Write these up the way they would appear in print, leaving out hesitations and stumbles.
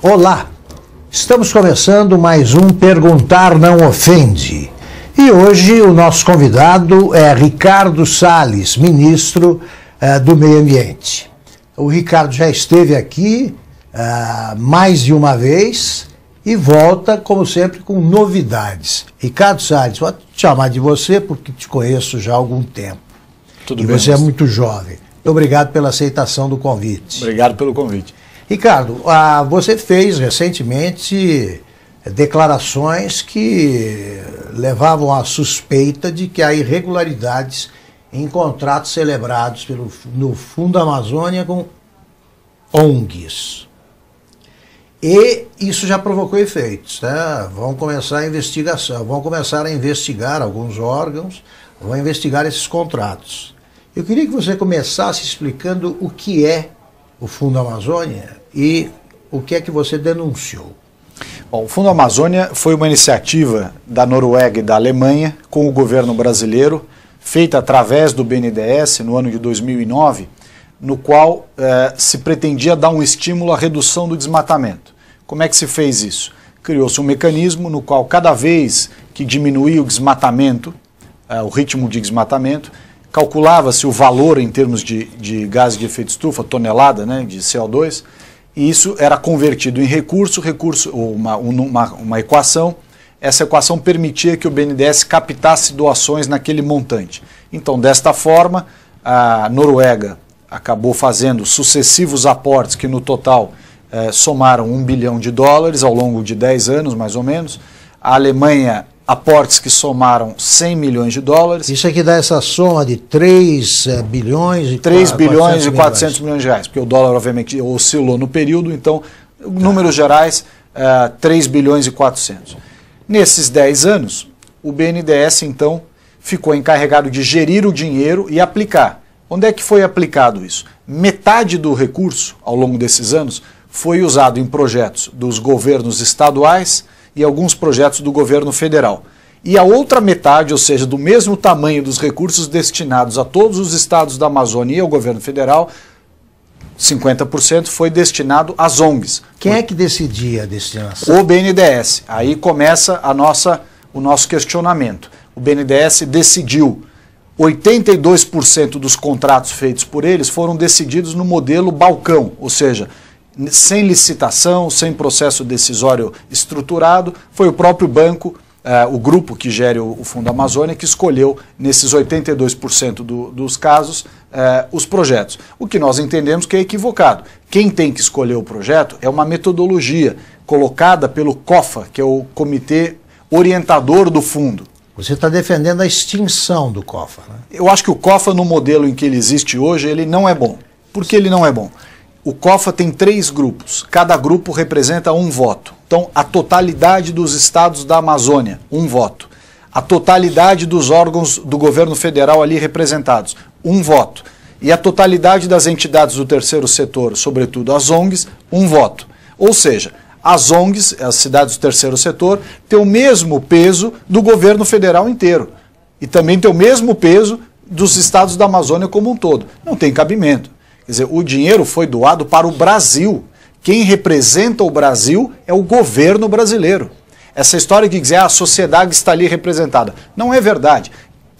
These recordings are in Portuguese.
Olá, estamos começando mais um Perguntar Não Ofende. E hoje o nosso convidado é Ricardo Salles, ministro do Meio Ambiente. O Ricardo já esteve aqui mais de uma vez e volta, como sempre, com novidades. Ricardo Salles, vou te chamar de você porque te conheço já há algum tempo. Tudo e bem, você é muito jovem. Obrigado pela aceitação do convite. Obrigado pelo convite. Ricardo, você fez recentemente declarações que levavam à suspeita de que há irregularidades em contratos celebrados no Fundo Amazônia com ONGs. E isso já provocou efeitos, né? Vão começar a investigação, vão começar a investigar alguns órgãos, vão investigar esses contratos. Eu queria que você começasse explicando o que é o Fundo Amazônia e o que é que você denunciou. Bom, o Fundo Amazônia foi uma iniciativa da Noruega e da Alemanha com o governo brasileiro, feita através do BNDES no ano de 2009, no qual se pretendia dar um estímulo à redução do desmatamento. Como é que se fez isso? Criou-se um mecanismo no qual cada vez que diminuía o desmatamento, o ritmo de desmatamento, calculava-se o valor em termos de gases de efeito estufa, tonelada, né, de CO2, e isso era convertido em recurso, uma equação. Essa equação permitia que o BNDES captasse doações naquele montante. Então, desta forma, a Noruega acabou fazendo sucessivos aportes que no total somaram $1 bilhão ao longo de 10 anos, mais ou menos. A Alemanha, aportes que somaram $100 milhões. Isso aqui dá essa soma de 3 bilhões e 3 bilhões e 400 milhões de reais, porque o dólar obviamente oscilou no período, então, números gerais, 3 bilhões e 400. Nesses 10 anos, o BNDES, então, ficou encarregado de gerir o dinheiro e aplicar. Onde é que foi aplicado isso? Metade do recurso, ao longo desses anos, foi usado em projetos dos governos estaduais e alguns projetos do governo federal. E a outra metade, ou seja, do mesmo tamanho dos recursos destinados a todos os estados da Amazônia e ao governo federal, 50% foi destinado às ONGs. Quem é que decidia a destinação? O BNDES. Aí começa o nosso questionamento. O BNDES decidiu, 82% dos contratos feitos por eles foram decididos no modelo balcão, ou seja, sem licitação, sem processo decisório estruturado. Foi o próprio banco, o grupo que gere o Fundo Amazônia, que escolheu, nesses 82% dos casos, os projetos. O que nós entendemos que é equivocado. Quem tem que escolher o projeto é uma metodologia colocada pelo COFA, que é o Comitê Orientador do Fundo. Você está defendendo a extinção do COFA, né? Eu acho que o COFA, no modelo em que ele existe hoje, ele não é bom. Por que ele não é bom? O COFA tem 3 grupos, cada grupo representa um voto. Então, a totalidade dos estados da Amazônia, um voto. A totalidade dos órgãos do governo federal ali representados, um voto. E a totalidade das entidades do terceiro setor, sobretudo as ONGs, um voto. Ou seja, as ONGs, as cidades do terceiro setor, têm o mesmo peso do governo federal inteiro. E também têm o mesmo peso dos estados da Amazônia como um todo. Não tem cabimento. Quer dizer, o dinheiro foi doado para o Brasil. Quem representa o Brasil é o governo brasileiro. Essa história de dizer a sociedade está ali representada, não é verdade.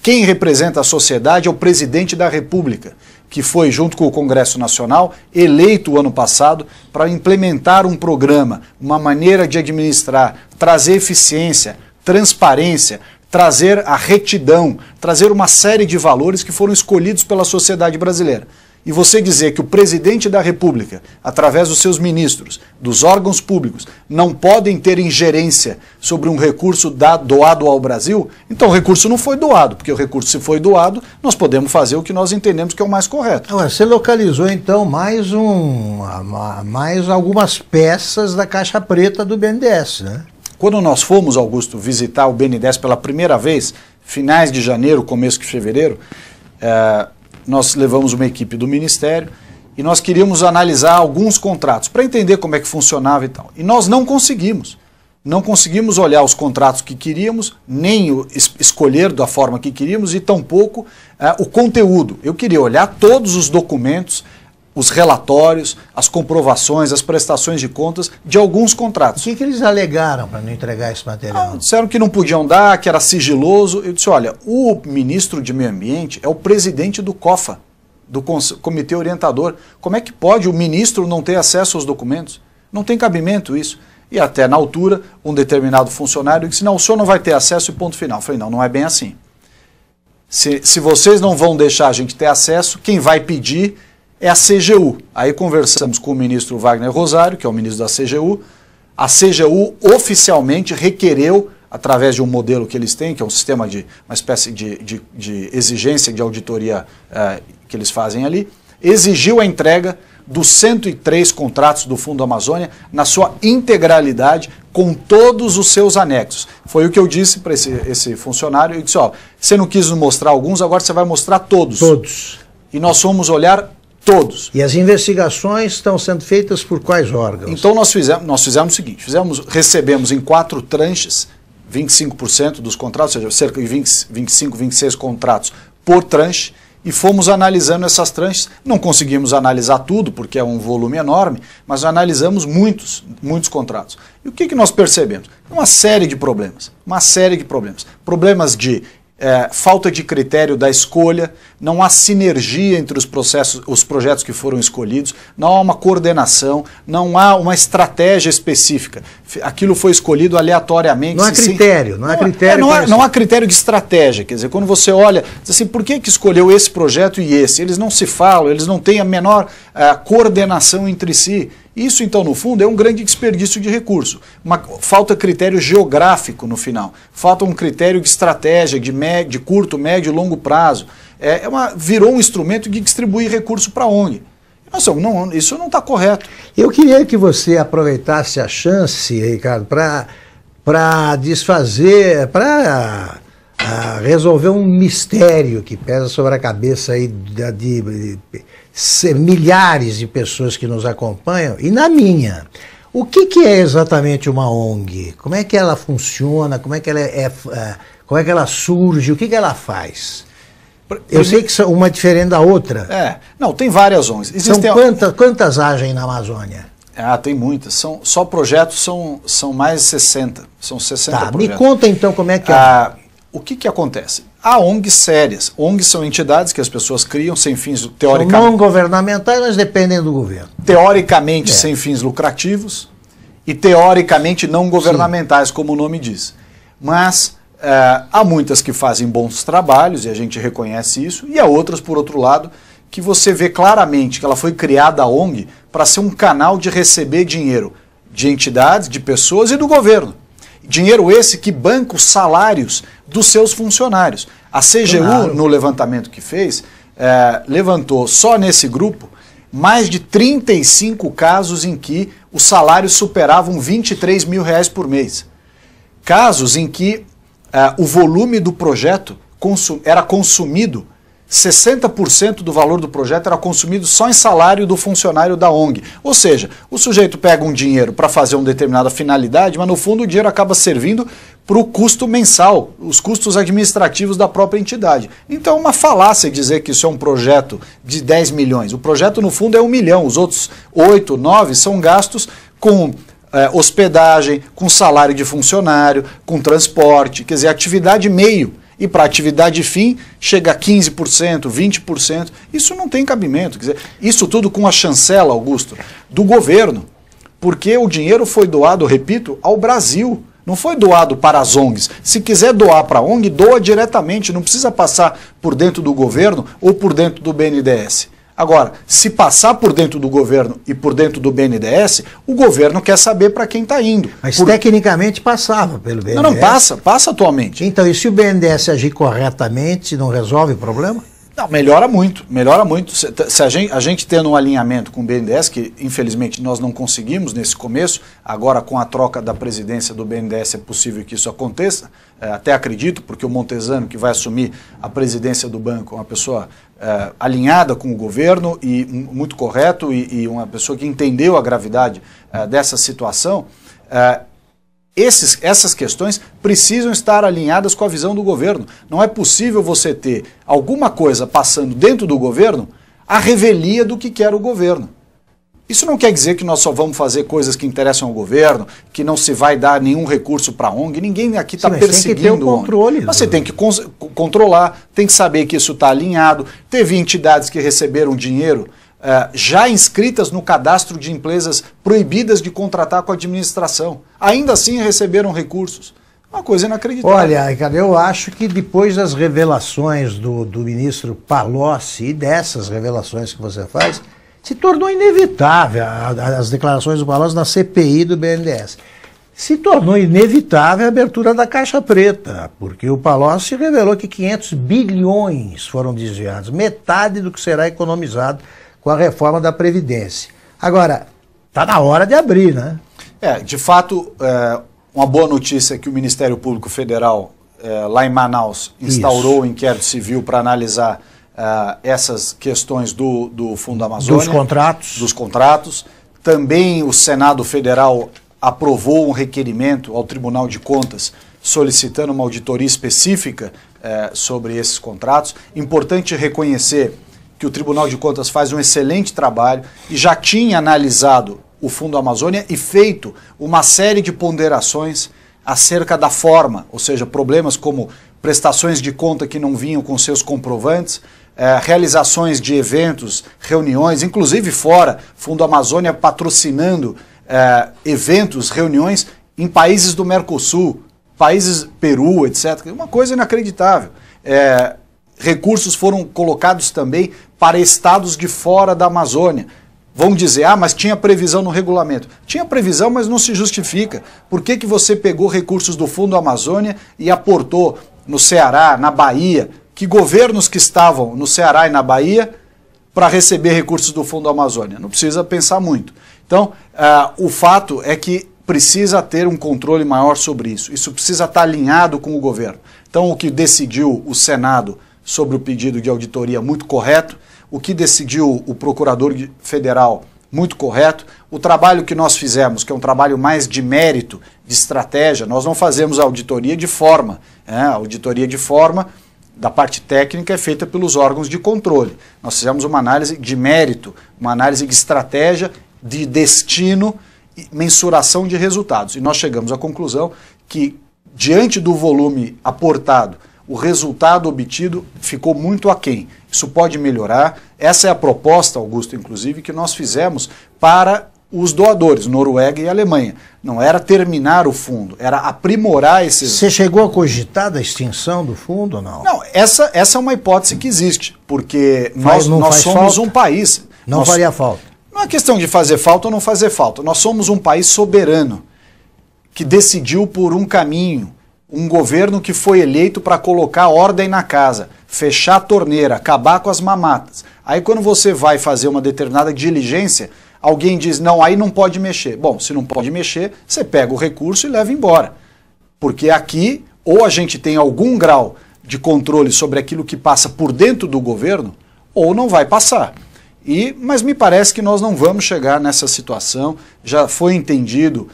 Quem representa a sociedade é o presidente da República, que foi, junto com o Congresso Nacional, eleito o ano passado para implementar um programa, uma maneira de administrar, trazer eficiência, transparência, trazer a retidão, trazer uma série de valores que foram escolhidos pela sociedade brasileira. E você dizer que o presidente da República, através dos seus ministros, dos órgãos públicos, não podem ter ingerência sobre um recurso doado ao Brasil, então o recurso não foi doado, porque o recurso, se foi doado, nós podemos fazer o que nós entendemos que é o mais correto. Agora, você localizou então mais algumas peças da caixa preta do BNDES, né? Quando nós fomos, Augusto, visitar o BNDES pela primeira vez, finais de janeiro, começo de fevereiro, nós levamos uma equipe do Ministério e nós queríamos analisar alguns contratos para entender como é que funcionava e tal. E nós não conseguimos. Não conseguimos olhar os contratos que queríamos, nem escolher da forma que queríamos e tampouco o conteúdo. Eu queria olhar todos os documentos, os relatórios, as comprovações, as prestações de contas de alguns contratos. O que eles alegaram para não entregar esse material? Disseram que não podiam dar, que era sigiloso. Eu disse, olha, o ministro de Meio Ambiente é o presidente do COFA, do Comitê Orientador. Como é que pode o ministro não ter acesso aos documentos? Não tem cabimento isso. E até na altura, um determinado funcionário disse, não, o senhor não vai ter acesso e ponto final. Eu falei, não, não é bem assim. Se vocês não vão deixar a gente ter acesso, quem vai pedir é a CGU. Aí conversamos com o ministro Wagner Rosário, que é o ministro da CGU. A CGU oficialmente requereu, através de um modelo que eles têm, que é um sistema de uma espécie de exigência de auditoria que eles fazem ali, exigiu a entrega dos 103 contratos do Fundo Amazônia na sua integralidade, com todos os seus anexos. Foi o que eu disse para esse funcionário. Eu disse, ó, você não quis nos mostrar alguns, agora você vai mostrar todos. Todos. E nós fomos olhar todos. E as investigações estão sendo feitas por quais órgãos? Então nós fizemos o seguinte, recebemos em 4 tranches, 25% dos contratos, ou seja, cerca de 25, 26 contratos por tranche, e fomos analisando essas tranches. Não conseguimos analisar tudo, porque é um volume enorme, mas analisamos muitos contratos. E o que nós percebemos? Uma série de problemas. Problemas de falta de critério da escolha, não há sinergia entre os projetos que foram escolhidos, não há uma coordenação, não há uma estratégia específica. Aquilo foi escolhido aleatoriamente. Não há critério, não há critério de estratégia. Quer dizer, quando você olha, diz assim, por que escolheu esse projeto e esse? Eles não se falam, eles não têm a menor coordenação entre si. Isso, então, no fundo, é um grande desperdício de recurso. Falta critério geográfico no final. Falta um critério de estratégia, de curto, médio e longo prazo. Virou um instrumento de distribuir recurso para a ONG. Isso não está correto. Eu queria que você aproveitasse a chance, Ricardo, para desfazer, para resolver um mistério que pesa sobre a cabeça aí de milhares de pessoas que nos acompanham, e na minha. O que é exatamente uma ONG? Como é que ela funciona? Como é que ela surge? O que ela faz? Eu sei que são uma diferente da outra. Não, tem várias ONGs. Quantas agem na Amazônia? Tem muitas. Só projetos são mais de 60. São 60 projetos. Me conta então como é que é. O que acontece? Há ONGs sérias. ONGs são entidades que as pessoas criam sem fins teoricamente... São não governamentais, mas dependem do governo. Teoricamente sem fins lucrativos e teoricamente não governamentais, como o nome diz. Mas há muitas que fazem bons trabalhos, e a gente reconhece isso, e há outras, por outro lado, que você vê claramente que ela foi criada a ONG para ser um canal de receber dinheiro de entidades, de pessoas e do governo. Dinheiro esse que banca os salários dos seus funcionários. A CGU, no levantamento que fez, levantou só nesse grupo mais de 35 casos em que os salários superavam 23 mil reais por mês. Casos em que o volume do projeto era consumido, 60% do valor do projeto era consumido só em salário do funcionário da ONG. Ou seja, o sujeito pega um dinheiro para fazer uma determinada finalidade, mas no fundo o dinheiro acaba servindo para o custo mensal, os custos administrativos da própria entidade. Então é uma falácia dizer que isso é um projeto de 10 milhões. O projeto no fundo é 1 milhão, os outros 8, 9 são gastos com hospedagem, com salário de funcionário, com transporte, quer dizer, atividade meio. E para atividade fim chega a 15%, 20%. Isso não tem cabimento. Quer dizer, isso tudo com a chancela, Augusto, do governo. Porque o dinheiro foi doado, repito, ao Brasil. Não foi doado para as ONGs. Se quiser doar para a ONG, doa diretamente. Não precisa passar por dentro do governo ou por dentro do BNDES. Agora, se passar por dentro do governo e por dentro do BNDES, o governo quer saber para quem está indo. Mas tecnicamente passava pelo BNDES. Não, passa atualmente. Então, e se o BNDES agir corretamente, não resolve o problema? Não, melhora muito, melhora muito. Se a gente tendo um alinhamento com o BNDES, que infelizmente nós não conseguimos nesse começo, agora com a troca da presidência do BNDES é possível que isso aconteça, até acredito, porque o Montesano, que vai assumir a presidência do banco, é uma pessoa alinhada com o governo e muito correto e uma pessoa que entendeu a gravidade dessa situação. Essas questões precisam estar alinhadas com a visão do governo. Não é possível você ter alguma coisa passando dentro do governo, à revelia do que quer o governo. Isso não quer dizer que nós só vamos fazer coisas que interessam ao governo, que não se vai dar nenhum recurso para a ONG, ninguém aqui está perseguindo tem que ter o controle. Mas você tem que controlar, tem que saber que isso está alinhado. Teve entidades que receberam dinheiro já inscritas no cadastro de empresas proibidas de contratar com a administração. Ainda assim receberam recursos. Uma coisa inacreditável. Olha, Ricardo, eu acho que depois das revelações do ministro Palocci e dessas revelações que você faz, se tornou inevitável as declarações do Palocci na CPI do BNDES. Se tornou inevitável a abertura da Caixa Preta, porque o Palocci revelou que 500 bilhões foram desviados, metade do que será economizado com a reforma da Previdência. Agora, está na hora de abrir, né? De fato, uma boa notícia é que o Ministério Público Federal, lá em Manaus, instaurou o inquérito civil para analisar essas questões do Fundo Amazônia. Dos contratos. Também o Senado Federal aprovou um requerimento ao Tribunal de Contas solicitando uma auditoria específica sobre esses contratos. Importante reconhecer que o Tribunal de Contas faz um excelente trabalho e já tinha analisado o Fundo Amazônia e feito uma série de ponderações acerca da forma, ou seja, problemas como prestações de conta que não vinham com seus comprovantes, realizações de eventos, reuniões, inclusive fora, Fundo Amazônia patrocinando eventos, reuniões em países do Mercosul, países Peru, etc. Uma coisa inacreditável. Recursos foram colocados também para estados de fora da Amazônia. Vão dizer, mas tinha previsão no regulamento. Tinha previsão, mas não se justifica. Por que você pegou recursos do Fundo Amazônia e aportou no Ceará, na Bahia? Que governos que estavam no Ceará e na Bahia para receber recursos do Fundo Amazônia? Não precisa pensar muito. Então, o fato é que precisa ter um controle maior sobre isso. Isso precisa estar alinhado com o governo. Então, o que decidiu o Senado sobre o pedido de auditoria, muito correto. O que decidiu o Procurador Federal, muito correto. O trabalho que nós fizemos, que é um trabalho mais de mérito, de estratégia, nós não fazemos auditoria de forma. A auditoria de forma da parte técnica é feita pelos órgãos de controle. Nós fizemos uma análise de mérito, uma análise de estratégia, de destino e mensuração de resultados. E nós chegamos à conclusão que, diante do volume aportado, o resultado obtido ficou muito aquém. Isso pode melhorar. Essa é a proposta, Augusto, inclusive, que nós fizemos para os doadores, Noruega e Alemanha. Não era terminar o fundo, era aprimorar esses... Você chegou a cogitar da extinção do fundo ou não? Não, essa é uma hipótese que existe, porque nós somos falta? Um país... Não faria falta. Não é questão de fazer falta ou não fazer falta. Nós somos um país soberano, que decidiu por um caminho, um governo que foi eleito para colocar ordem na casa, fechar a torneira, acabar com as mamatas. Aí quando você vai fazer uma determinada diligência, alguém diz, não, aí não pode mexer. Bom, se não pode mexer, você pega o recurso e leva embora. Porque aqui, ou a gente tem algum grau de controle sobre aquilo que passa por dentro do governo, ou não vai passar. Mas me parece que nós não vamos chegar nessa situação. Já foi entendido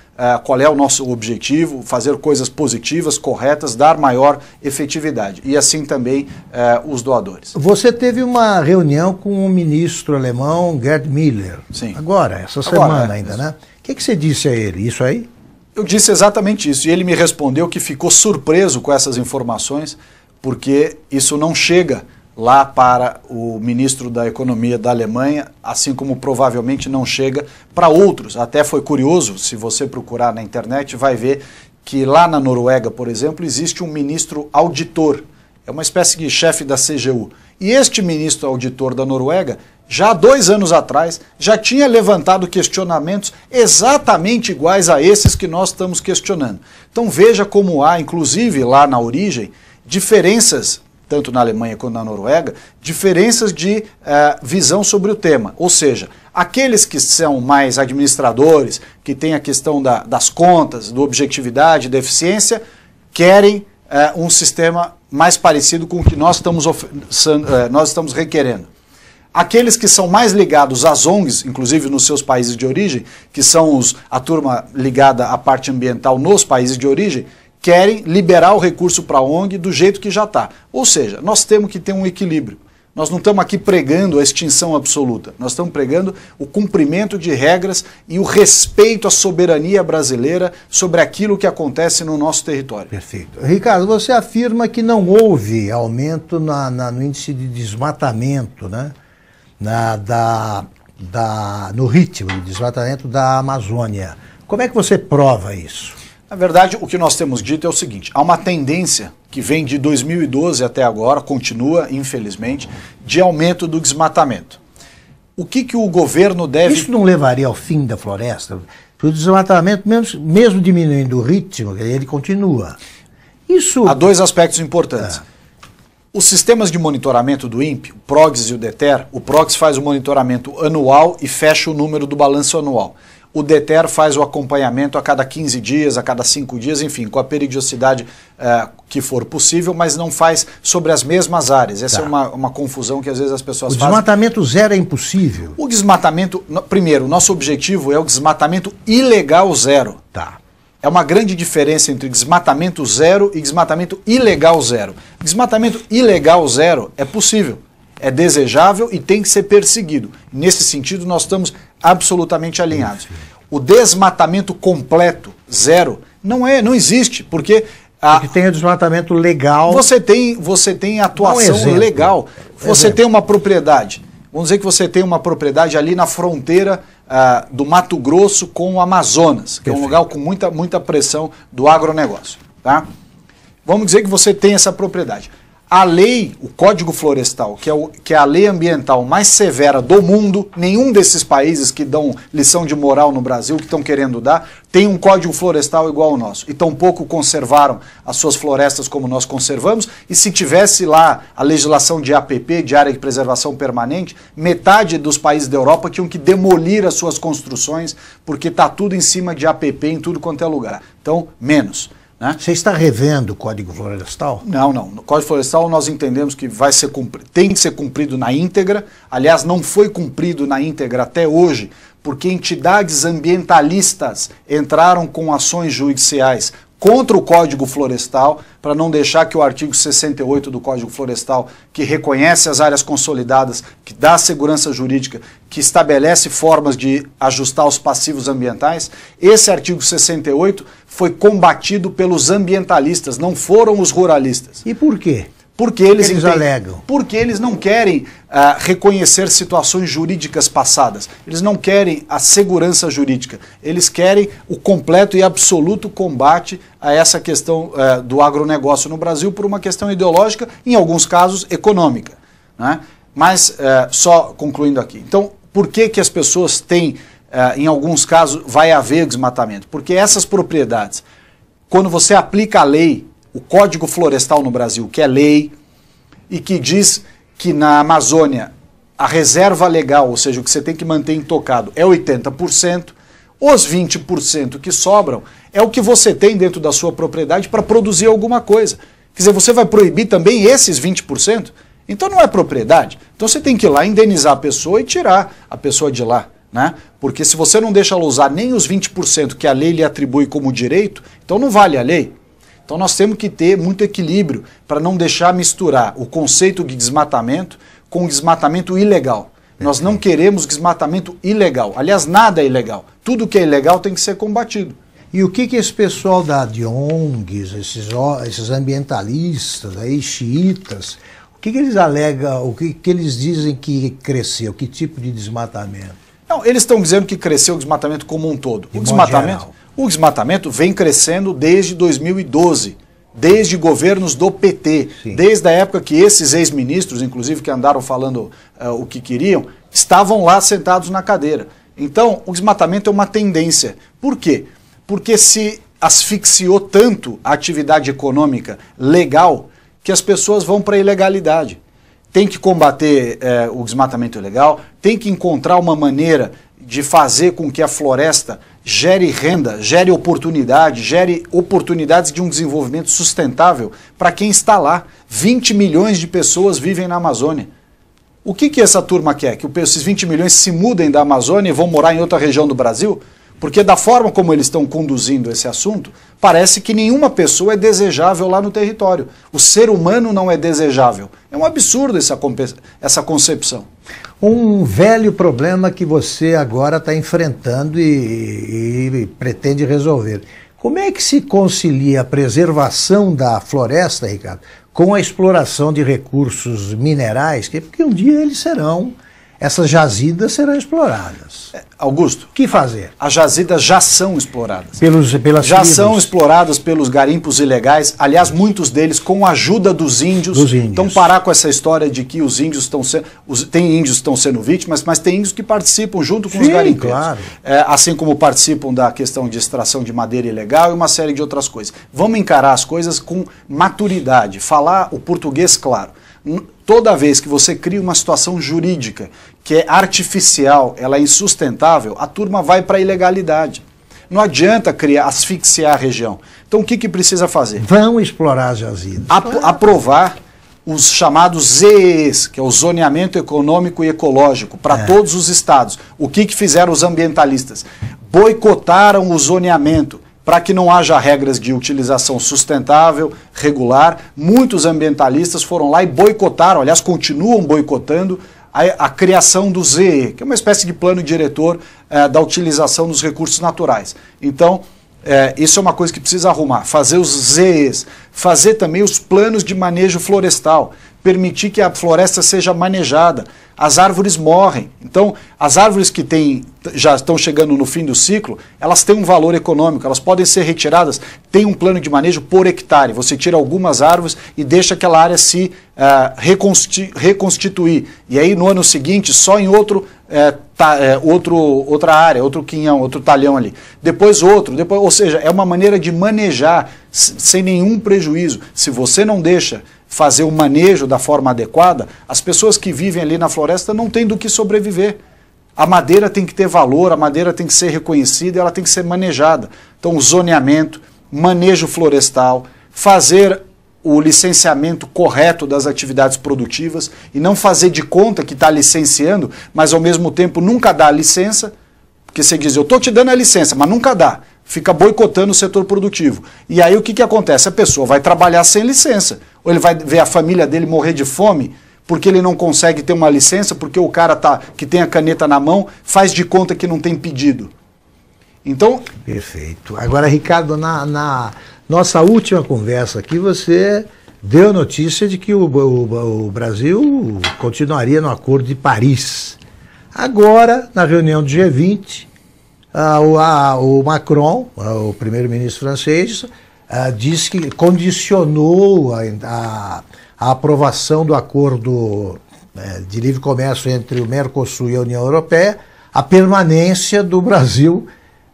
qual é o nosso objetivo, fazer coisas positivas, corretas, dar maior efetividade. E assim também os doadores. Você teve uma reunião com o ministro alemão Gerd Müller. Sim. Agora, essa semana ainda, né? O que você disse a ele? Isso aí? Eu disse exatamente isso. E ele me respondeu que ficou surpreso com essas informações, porque isso não chega lá para o ministro da Economia da Alemanha, assim como provavelmente não chega para outros. Até foi curioso, se você procurar na internet, vai ver que lá na Noruega, por exemplo, existe um ministro auditor. É uma espécie de chefe da CGU. E este ministro auditor da Noruega, já há 2 anos atrás, já tinha levantado questionamentos exatamente iguais a esses que nós estamos questionando. Então veja como há, inclusive lá na origem, diferenças, tanto na Alemanha quanto na Noruega, diferenças de visão sobre o tema. Ou seja, aqueles que são mais administradores, que têm a questão das contas, da objetividade, da eficiência, querem um sistema mais parecido com o que nós estamos requerendo. Aqueles que são mais ligados às ONGs, inclusive nos seus países de origem, que são a turma ligada à parte ambiental nos países de origem, querem liberar o recurso para a ONG do jeito que já está. Ou seja, nós temos que ter um equilíbrio. Nós não estamos aqui pregando a extinção absoluta, nós estamos pregando o cumprimento de regras e o respeito à soberania brasileira sobre aquilo que acontece no nosso território. Perfeito. Ricardo, você afirma que não houve aumento no índice de desmatamento, né? No ritmo de desmatamento da Amazônia. Como é que você prova isso? Na verdade, o que nós temos dito é o seguinte, há uma tendência que vem de 2012 até agora, continua, infelizmente, de aumento do desmatamento. O que o governo deve... Isso não levaria ao fim da floresta? Porque o desmatamento, mesmo diminuindo o ritmo, ele continua. Isso... Há dois aspectos importantes. Os sistemas de monitoramento do INPE, o PROGS e o DETER, o PROGS faz o monitoramento anual e fecha o número do balanço anual. O DETER faz o acompanhamento a cada 15 dias, a cada 5 dias, enfim, com a periodicidade que for possível, mas não faz sobre as mesmas áreas. Essa é uma confusão que às vezes as pessoas fazem. O desmatamento zero é impossível? O desmatamento, primeiro, o nosso objetivo é o desmatamento ilegal zero. Tá. É uma grande diferença entre desmatamento zero e desmatamento ilegal zero. Desmatamento ilegal zero é possível, é desejável e tem que ser perseguido. Nesse sentido, nós estamos absolutamente alinhados. O desmatamento completo, zero, não existe, porque tem o desmatamento legal. Você tem atuação legal. Você tem uma propriedade. Vamos dizer que você tem uma propriedade ali na fronteira do Mato Grosso com o Amazonas, que é um lugar com muita pressão do agronegócio. Tá? Vamos dizer que você tem essa propriedade. A lei, o Código Florestal, que é a lei ambiental mais severa do mundo, nenhum desses países que dão lição de moral no Brasil, que estão querendo dar, tem um Código Florestal igual ao nosso. E tampouco conservaram as suas florestas como nós conservamos, e se tivesse lá a legislação de APP, de Área de Preservação Permanente, metade dos países da Europa tinham que demolir as suas construções, porque está tudo em cima de APP em tudo quanto é lugar. Então, menos. Você está revendo o Código Florestal? Não. No Código Florestal nós entendemos que tem que ser cumprido na íntegra. Aliás, não foi cumprido na íntegra até hoje, porque entidades ambientalistas entraram com ações judiciais contra o Código Florestal, para não deixar que o artigo 68 do Código Florestal, que reconhece as áreas consolidadas, que dá segurança jurídica, que estabelece formas de ajustar os passivos ambientais, esse artigo 68 foi combatido pelos ambientalistas, não foram os ruralistas. E por quê? Porque eles alegam? Porque eles não querem reconhecer situações jurídicas passadas. Eles não querem a segurança jurídica. Eles querem o completo e absoluto combate a essa questão do agronegócio no Brasil por uma questão ideológica, em alguns casos econômica. Né? Mas, só concluindo aqui. Então, por que as pessoas têm, em alguns casos, vai haver desmatamento? Porque essas propriedades, quando você aplica a lei, o Código Florestal no Brasil, que é lei, e que diz que na Amazônia a reserva legal, ou seja, o que você tem que manter intocado, é 80%, os 20% que sobram é o que você tem dentro da sua propriedade para produzir alguma coisa. Quer dizer, você vai proibir também esses 20%? Então não é propriedade. Então você tem que ir lá indenizar a pessoa e tirar a pessoa de lá. Né? Porque se você não deixa ela usar nem os 20% que a lei lhe atribui como direito, então não vale a lei. Então nós temos que ter muito equilíbrio para não deixar misturar o conceito de desmatamento com o desmatamento ilegal. Nós não queremos desmatamento ilegal. Aliás, nada é ilegal. Tudo que é ilegal tem que ser combatido. E o que esse pessoal de ONGs, esses ambientalistas, aí, xiitas, o que eles alegam, o que eles dizem que cresceu, que tipo de desmatamento? Não, eles estão dizendo que cresceu o desmatamento como um todo. O desmatamento vem crescendo desde 2012, desde governos do PT, Sim. Desde a época que esses ex-ministros, inclusive que andaram falando o que queriam, estavam lá sentados na cadeira. Então, o desmatamento é uma tendência. Por quê? Porque se asfixiou tanto a atividade econômica legal que as pessoas vão para a ilegalidade. Tem que combater o desmatamento ilegal, tem que encontrar uma maneira de fazer com que a floresta gere renda, gere oportunidades de um desenvolvimento sustentável para quem está lá. 20 milhões de pessoas vivem na Amazônia. O que essa turma quer? Que esses 20 milhões se mudem da Amazônia e vão morar em outra região do Brasil? Porque da forma como eles estão conduzindo esse assunto, parece que nenhuma pessoa é desejável lá no território. O ser humano não é desejável. É um absurdo essa concepção. Um velho problema que você agora está enfrentando e pretende resolver. Como é que se concilia a preservação da floresta, Ricardo, com a exploração de recursos minerais? Porque um dia essas jazidas serão exploradas. Augusto, o que fazer? As jazidas já são exploradas. São exploradas pelos garimpos ilegais, aliás, muitos deles com a ajuda dos índios. Então parar com essa história de que os índios estão sendo... Tem índios que estão sendo vítimas, mas tem índios que participam junto com os garimpeiros. Claro. Assim como participam da questão de extração de madeira ilegal e uma série de outras coisas. Vamos encarar as coisas com maturidade, falar o português claro. Toda vez que você cria uma situação jurídica que é artificial, ela é insustentável, a turma vai para a ilegalidade. Não adianta asfixiar a região. Então o que precisa fazer? Vão explorar as jazidas. Aprovar os chamados ZEs, que é o zoneamento econômico e ecológico, para todos os estados. O que fizeram os ambientalistas? Boicotaram o zoneamento. Para que não haja regras de utilização sustentável, regular, muitos ambientalistas foram lá e boicotaram, aliás, continuam boicotando a criação do ZE, que é uma espécie de plano diretor da utilização dos recursos naturais. Então, isso é uma coisa que precisa arrumar, fazer os ZEs, fazer também os planos de manejo florestal, permitir que a floresta seja manejada. As árvores morrem. Então, as árvores que já estão chegando no fim do ciclo, elas têm um valor econômico, elas podem ser retiradas, tem um plano de manejo por hectare. Você tira algumas árvores e deixa aquela área se reconstituir. E aí, no ano seguinte, só em outra área, outro quinhão, outro talhão ali. Depois outro, ou seja, é uma maneira de manejar sem nenhum prejuízo. Se você não deixa fazer o manejo da forma adequada, as pessoas que vivem ali na floresta não têm do que sobreviver. A madeira tem que ter valor, a madeira tem que ser reconhecida, ela tem que ser manejada. Então, o zoneamento, manejo florestal, fazer o licenciamento correto das atividades produtivas e não fazer de conta que está licenciando, mas ao mesmo tempo nunca dá a licença, porque você diz, eu estou te dando a licença, mas nunca dá. Fica boicotando o setor produtivo. E aí o que acontece? A pessoa vai trabalhar sem licença. Ou ele vai ver a família dele morrer de fome porque ele não consegue ter uma licença, porque o cara que tem a caneta na mão faz de conta que não tem pedido. Então... Perfeito. Agora, Ricardo, na nossa última conversa aqui, você deu notícia de que o Brasil continuaria no Acordo de Paris. Agora, na reunião do G20, o Macron, o primeiro-ministro francês, disse que condicionou a aprovação do acordo de livre comércio entre o Mercosul e a União Europeia à permanência do Brasil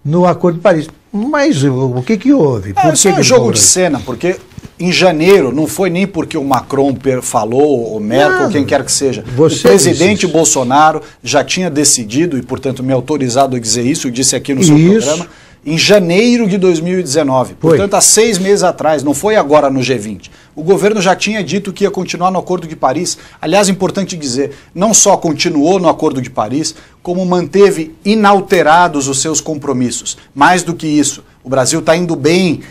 no Acordo de Paris. Mas o que houve? Isso é um jogo de cena, porque em janeiro não foi nem porque o Macron falou, ou Merkel, ou quem quer que seja. O presidente Bolsonaro já tinha decidido, e portanto me autorizado a dizer isso, eu disse aqui no seu programa, em janeiro de 2019. Portanto, há 6 meses atrás, não foi agora no G20. O governo já tinha dito que ia continuar no Acordo de Paris. Aliás, importante dizer, não só continuou no Acordo de Paris, como manteve inalterados os seus compromissos. Mais do que isso, o Brasil está indo bem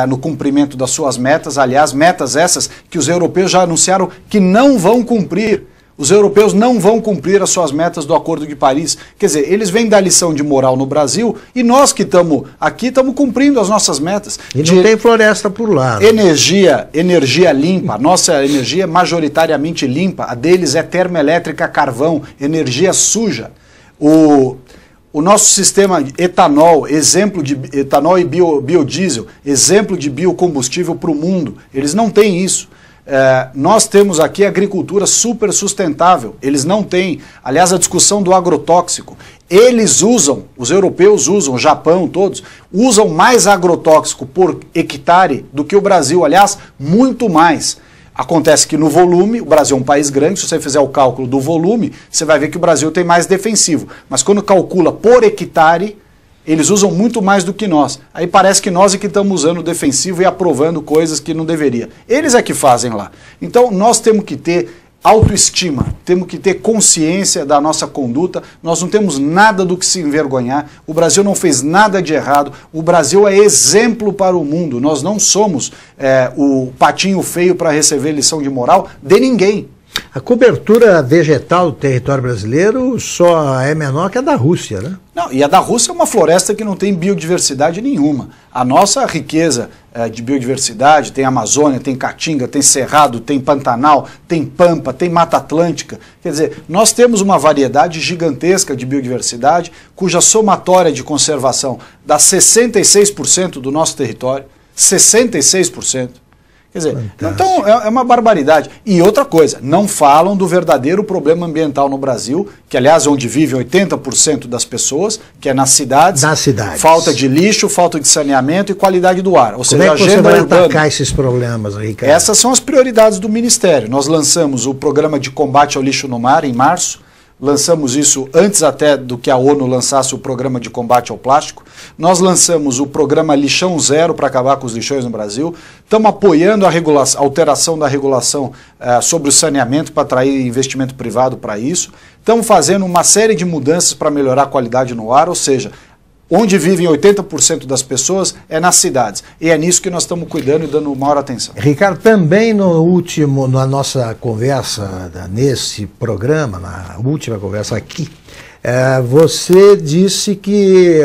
no cumprimento das suas metas. Aliás, metas essas que os europeus já anunciaram que não vão cumprir. Os europeus não vão cumprir as suas metas do Acordo de Paris. Quer dizer, eles vêm dar lição de moral no Brasil e nós que estamos aqui estamos cumprindo as nossas metas. E não tem floresta por lá. Energia limpa. A nossa energia é majoritariamente limpa. A deles é termoelétrica, carvão, energia suja. O nosso sistema de etanol, exemplo de etanol e biodiesel, exemplo de biocombustível para o mundo. Eles não têm isso. Nós temos aqui agricultura super sustentável, eles não têm. Aliás, a discussão do agrotóxico, eles usam, os europeus usam, o Japão, todos, usam mais agrotóxico por hectare do que o Brasil, aliás, muito mais. Acontece que no volume, o Brasil é um país grande, se você fizer o cálculo do volume, você vai ver que o Brasil tem mais defensivo. Mas quando calcula por hectare, eles usam muito mais do que nós. Aí parece que nós é que estamos usando o defensivo e aprovando coisas que não deveria. Eles é que fazem lá. Então nós temos que ter autoestima, temos que ter consciência da nossa conduta, nós não temos nada do que se envergonhar, o Brasil não fez nada de errado, o Brasil é exemplo para o mundo, nós não somos o patinho feio para receber lição de moral de ninguém. A cobertura vegetal do território brasileiro só é menor que a da Rússia, né? Não, e a da Rússia é uma floresta que não tem biodiversidade nenhuma. A nossa riqueza de biodiversidade, tem Amazônia, tem Caatinga, tem Cerrado, tem Pantanal, tem Pampa, tem Mata Atlântica. Quer dizer, nós temos uma variedade gigantesca de biodiversidade, cuja somatória de conservação dá 66% do nosso território, 66%. Quer dizer, então é uma barbaridade. E outra coisa, não falam do verdadeiro problema ambiental no Brasil, que aliás é onde vivem 80% das pessoas, que é nas cidades. Nas cidades. Falta de lixo, falta de saneamento e qualidade do ar. Ou seja, como é que você vai atacar esses problemas, Ricardo? Essas são as prioridades do Ministério. Nós lançamos o programa de combate ao lixo no mar em março. Lançamos isso antes até do que a ONU lançasse o programa de combate ao plástico. Nós lançamos o programa Lixão Zero para acabar com os lixões no Brasil. Estamos apoiando a alteração da regulação sobre o saneamento para atrair investimento privado para isso. Estamos fazendo uma série de mudanças para melhorar a qualidade no ar, ou seja, onde vivem 80% das pessoas é nas cidades. E é nisso que nós estamos cuidando e dando maior atenção. Ricardo, também na nossa conversa, nesse programa, na última conversa aqui, você disse que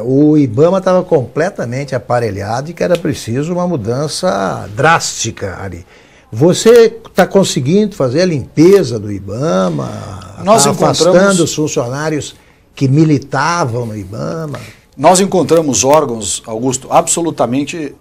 o IBAMA estava completamente aparelhado e que era preciso uma mudança drástica ali. Você está conseguindo fazer a limpeza do IBAMA? Nós afastando os funcionários que militavam no IBAMA? Nós encontramos órgãos, Augusto, absolutamente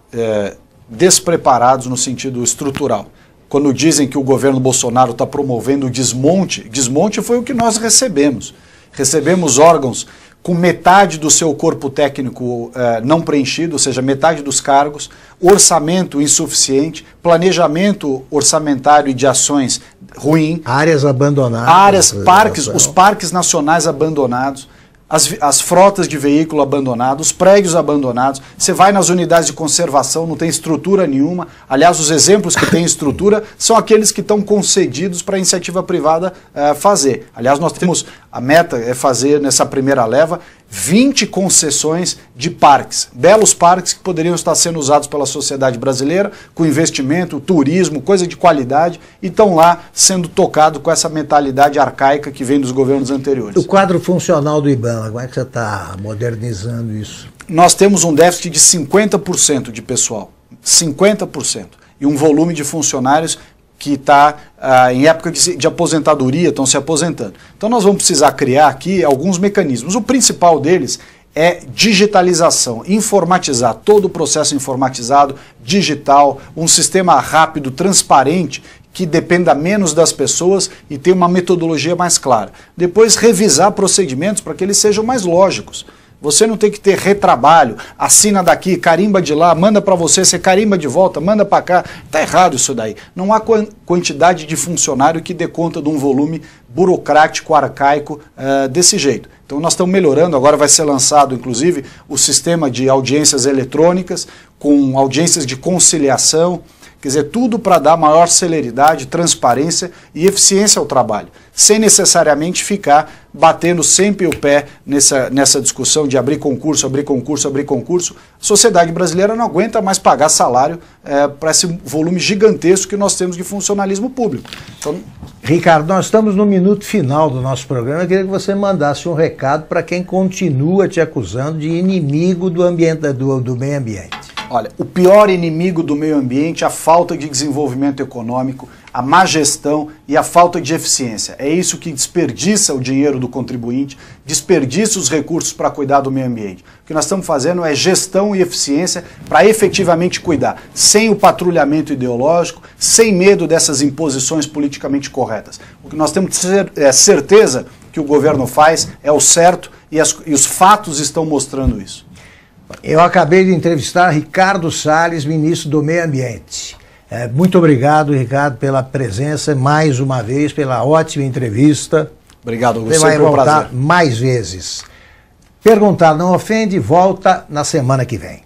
despreparados no sentido estrutural. Quando dizem que o governo Bolsonaro está promovendo o desmonte foi o que nós recebemos. Recebemos órgãos com metade do seu corpo técnico não preenchido, ou seja, metade dos cargos, orçamento insuficiente, planejamento orçamentário e de ações ruim. Áreas abandonadas. Parques, os parques nacionais abandonados, as frotas de veículo abandonados, os prédios abandonados. Você vai nas unidades de conservação, não tem estrutura nenhuma. Aliás, os exemplos que têm estrutura são aqueles que estão concedidos para a iniciativa privada fazer. Aliás, nós temos, a meta é fazer nessa primeira leva 20 concessões de parques, belos parques que poderiam estar sendo usados pela sociedade brasileira, com investimento, turismo, coisa de qualidade, e estão lá sendo tocados com essa mentalidade arcaica que vem dos governos anteriores. O quadro funcional do IBAMA, como é que você está modernizando isso? Nós temos um déficit de 50% de pessoal, 50%, e um volume de funcionários que está em época de aposentadoria, estão se aposentando. Então nós vamos precisar criar aqui alguns mecanismos. O principal deles é digitalização, informatizar todo o processo informatizado, digital, um sistema rápido, transparente, que dependa menos das pessoas e tenha uma metodologia mais clara. Depois revisar procedimentos para que eles sejam mais lógicos. Você não tem que ter retrabalho, assina daqui, carimba de lá, manda para você carimba de volta, manda para cá. Está errado isso daí. Não há quantidade de funcionário que dê conta de um volume burocrático, arcaico desse jeito. Então nós estamos melhorando, agora vai ser lançado inclusive o sistema de audiências eletrônicas, com audiências de conciliação, quer dizer, tudo para dar maior celeridade, transparência e eficiência ao trabalho, sem necessariamente ficar batendo sempre o pé nessa discussão de abrir concurso, abrir concurso, abrir concurso. A sociedade brasileira não aguenta mais pagar salário para esse volume gigantesco que nós temos de funcionalismo público. Então, Ricardo, nós estamos no minuto final do nosso programa. Eu queria que você mandasse um recado para quem continua te acusando de inimigo do meio ambiente. Olha, o pior inimigo do meio ambiente é a falta de desenvolvimento econômico, a má gestão e a falta de eficiência. É isso que desperdiça o dinheiro do contribuinte, desperdiça os recursos para cuidar do meio ambiente. O que nós estamos fazendo é gestão e eficiência para efetivamente cuidar, sem o patrulhamento ideológico, sem medo dessas imposições politicamente corretas. O que nós temos certeza que o governo faz é o certo e os fatos estão mostrando isso. Eu acabei de entrevistar Ricardo Salles, ministro do Meio Ambiente. Muito obrigado, Ricardo, pela presença, mais uma vez, pela ótima entrevista. Obrigado, você vai voltar mais vezes. Perguntar não ofende, volta na semana que vem.